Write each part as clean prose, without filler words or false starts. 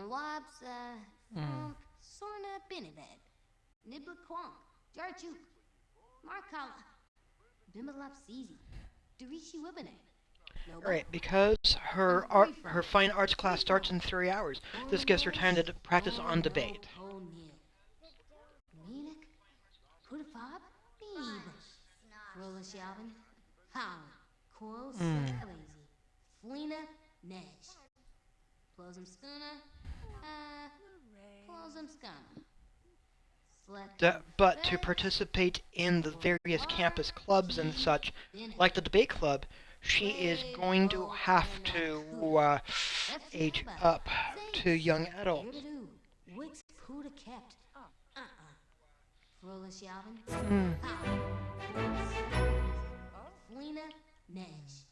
Wabs, Mm. Sorna Benebed, Nibla Kwong, Jarchu, Markala, Bimbalap Zizi, Durishi Wibane, Noba, Right, because and her Briefly, fine arts class starts Briefle, in 3 hours. This gives her time Ornabesh, to practice on Dorno debate. Po Nil, Ninak, Pudafab, Nib, Frolish Yalvin, How, Quo Mm. Lazy, Flina, Nesh, Plosum Skuna, Plosum Skana, Sleku, But to Fez, participate in the various War, campus clubs and G, such, Bennett, like the debate club, she is going to Wavo, have Kanakuda, to age Eftiaba, up to Zace, young adults. Ribidoo, Wix Puda kept, Frolish Yalvin, Mm. How, Quos, Flina, Nesh,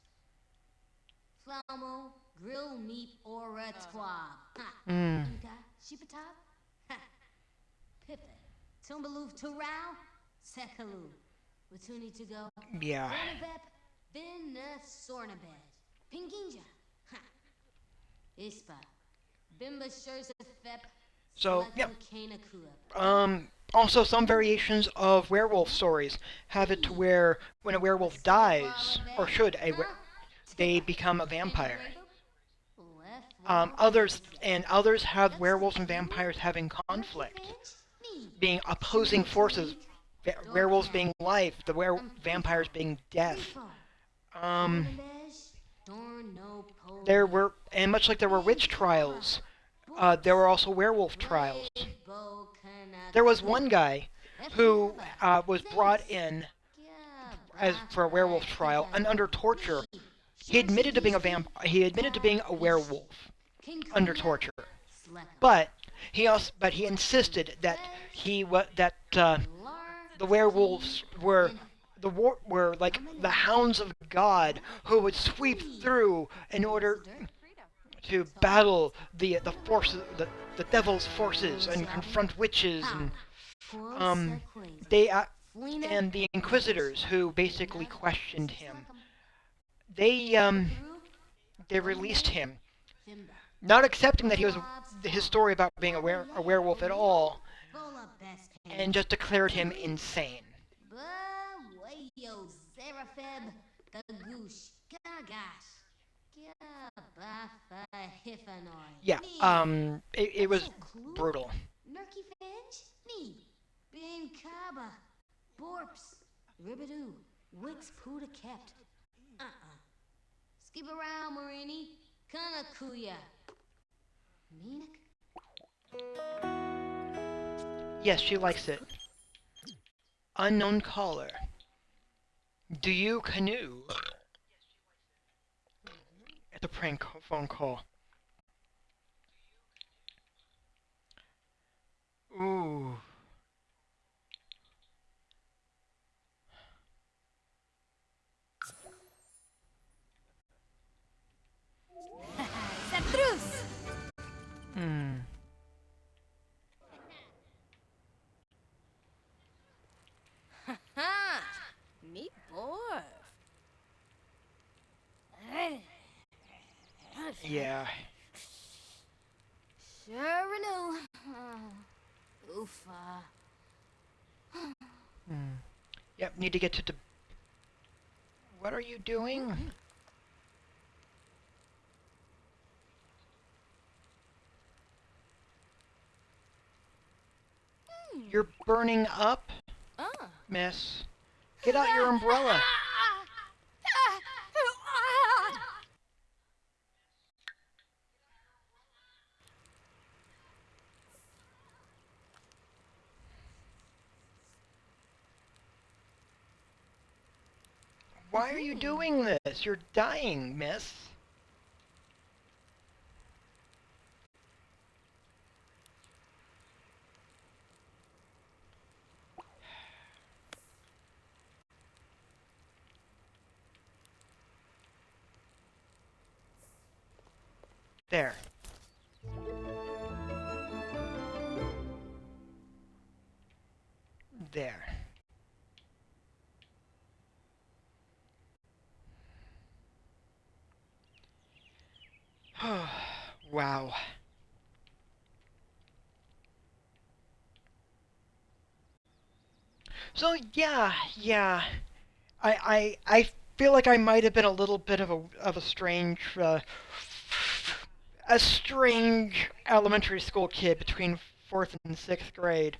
Flamo, Grill Meat Ora Twab, Mm. Inka, Shipatab, Pippe, Tumbaloof Turao, Sekalu, Watuni to go, Yeah. Bernabep, Binna Sornabed, Pinginja, Ispa, Bimba Shurzafep, So, yeah. Selekam Kana Kuap, Also, some variations of werewolf stories have it to Lee, where when a werewolf dies, Silabala or Bed, should, they Tippa, become a Kenny vampire. Grabo, Left Wall Fez, Others have werewolves and Epsiku, vampires having Nurky conflict, Finch, Nee, being opposing forces. Shimilatorit, Werewolves Dorcat, being life, vampires Briefle, being death. Briefle, Um, Dornamesh, Dorno there Pony, were, and much like there were Bin witch Kaba, trials, there Books, were also werewolf trials. Wabo There was Kanakuda, one guy who Eftiaba, was brought Zace, in as for a Gabafa werewolf trial and Hifano, under torture. Nee, He admitted to being Shorshigishki, he admitted to being a Ishi, werewolf under Kinkuya, torture. Slekam, But he Wixum insisted that Fez, he wa- that Lar, the Key, werewolves Bennett, were like the Dominate, hounds of God who would sweep Lee, through in order Visitor, to Tomas, battle the forces the devil's forces Frolis and Yalvin, confront witches How, and Quo um Sequazy, they Flina, and the Nesh, inquisitors who basically Inka, questioned him. Slekam, They Ripperoo, they released Domine, him, Fimba, not accepting that he was Bonawabs his Fong, story about being a Abalea, werewolf at Onil, all, Vola Best and Pain, just declared him Tariq, insane. Wayo, Zerapheb, Gagoosh, Gagash, Gabafa Hifanoy, Yeah, Nee, it was Epsil Clue, brutal. Nurky Finch, Nee, Bin Kaba, Borps, Ribidoo, Wix Puda kept, Skip around, Marini, Kanakuya, Minik, Yes, she likes it. Unknown caller. Do you canoe? At the phone call. Ooh. Satrus! Hmm. Ha! Me boy. Yeah. Sure renew. Oofa. Hmm. Yep. Need to get to. What are you doing? You're burning up, miss. Get out your umbrella. Why are you doing this? You're dying, miss. There. There. Wow. So yeah. I feel like I might have been a little bit of a strange elementary school kid between fourth and sixth grade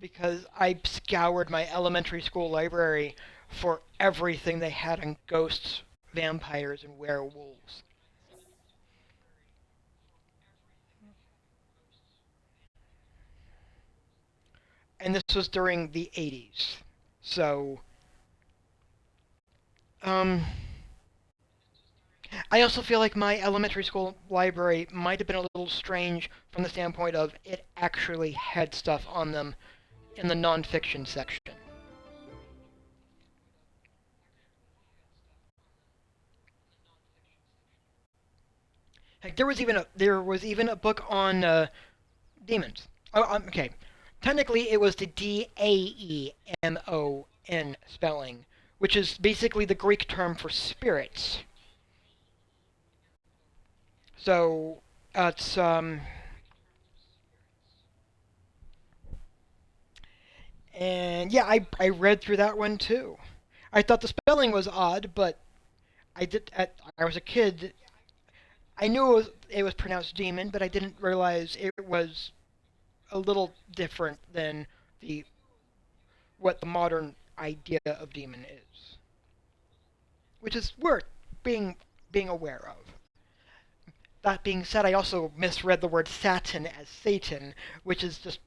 because I scoured my elementary school library for everything they had on ghosts, vampires, and werewolves. And this was during the 80s. So, um, I also feel like my elementary school library might have been a little strange from the standpoint of it actually had stuff on them in the nonfiction section. Heck, there was even a book on demons. Oh, okay. Technically, it was the Daemon spelling, which is basically the Greek term for spirits. So it's and yeah, I read through that one too. I thought the spelling was odd, but I was a kid. I knew it was pronounced demon, but I didn't realize it was a little different than the what the modern idea of demon is, which is worth being aware of. That being said, I also misread the word Satin as Satan, which is just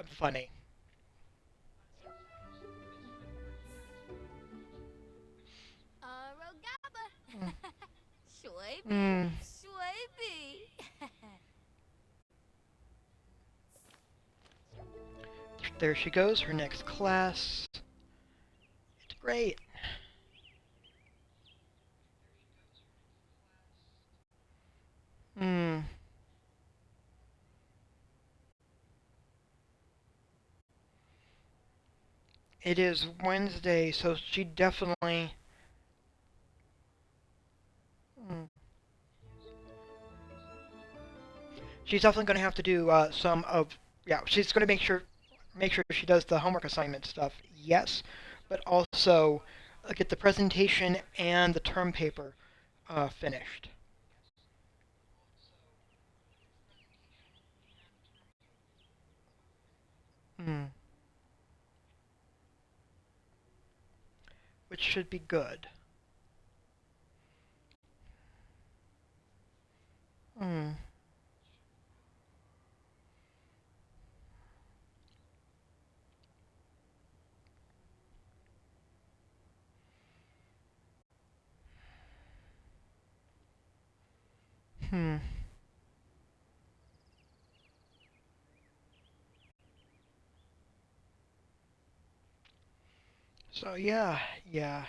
funny. Rogaba. Shwayby. Mm, Shwayby. there she goes, her next class. It's great. Mm, it is Wednesday, so mm, she's definitely going to have to do some of. Yeah, she's going to make sure she does the homework assignment stuff. Yes, but also get the presentation and the term paper finished. Mm, which should be good. Mm, hmm. So yeah.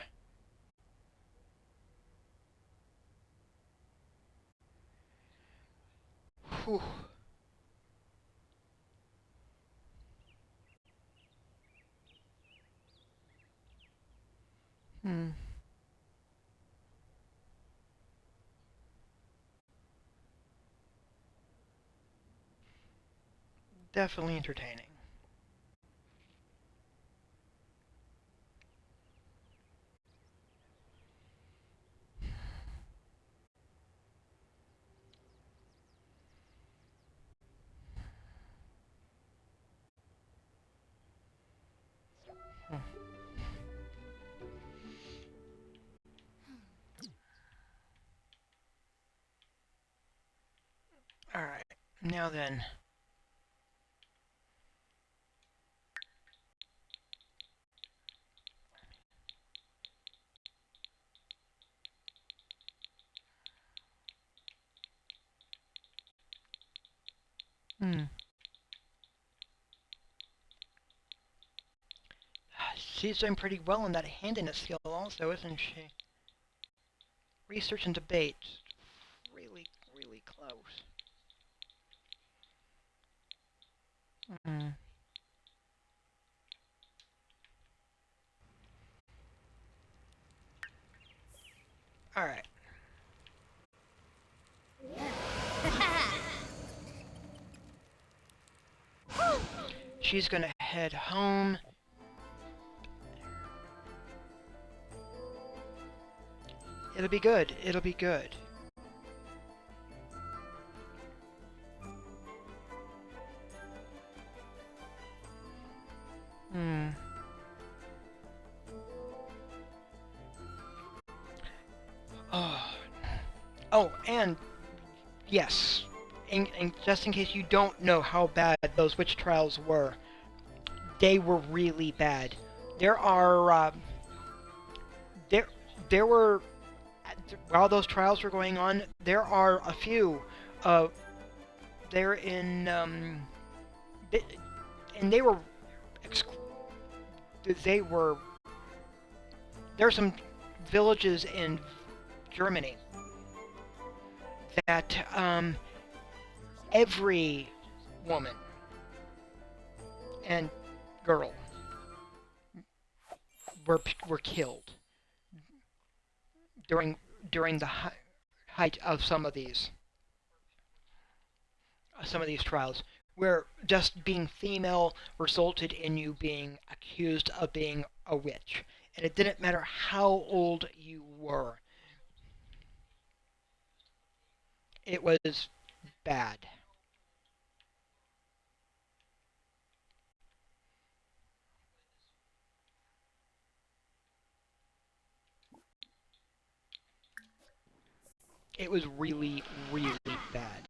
Whew. Hmm. Definitely entertaining. Hmm. All right. Now then. Hmm. She's doing pretty well in that handiness skill, also, isn't she? Research and debate. Really close. Hmm. All right. She's gonna head home It'll be good. It'll be good. Hmm. Oh. Oh, and yes, and just in case you don't know how bad those witch trials were, they were really bad. There are there there were while those trials were going on, there are a few. Uh, they're in they, and they were ex- they were there are some villages in Germany that every woman and girl were killed during during the height of some of these trials, where just being female resulted in you being accused of being a witch, and it didn't matter how old you were. It was bad. It was really, really bad.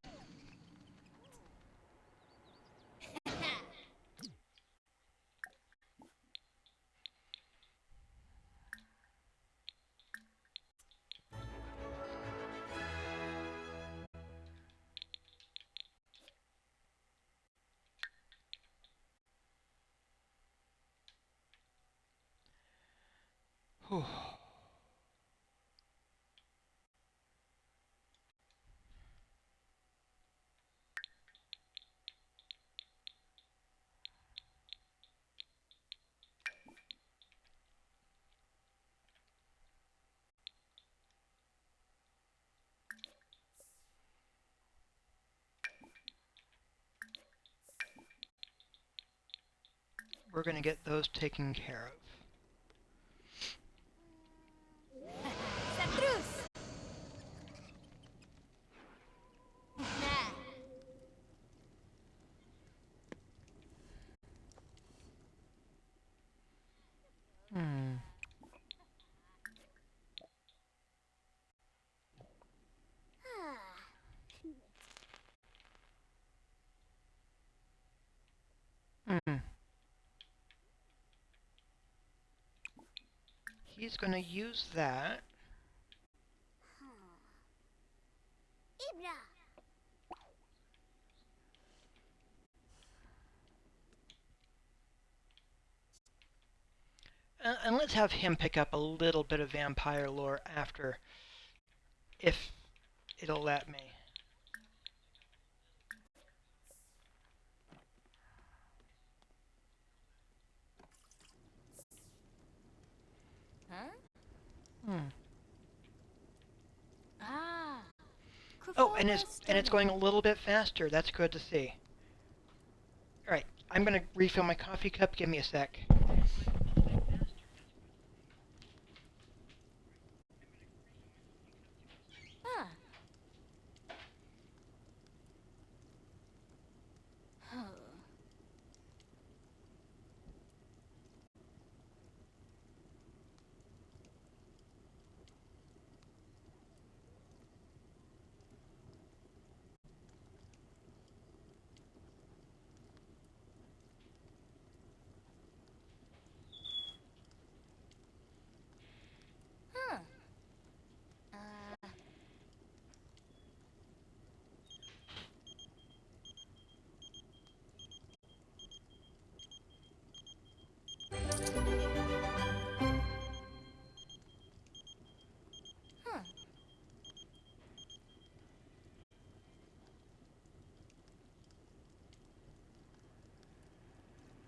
Whew. We're gonna get those taken care Santrus! of. Hmm. Hmm. He's gonna use that. Ibra! And let's have him pick up a little bit of vampire lore after, if it'll let me. Huh? Hmm. Ah. Oh, Crofona and it's Stone. going a little bit faster. That's good to see. All right, I'm gonna refill my coffee cup. Give me a sec.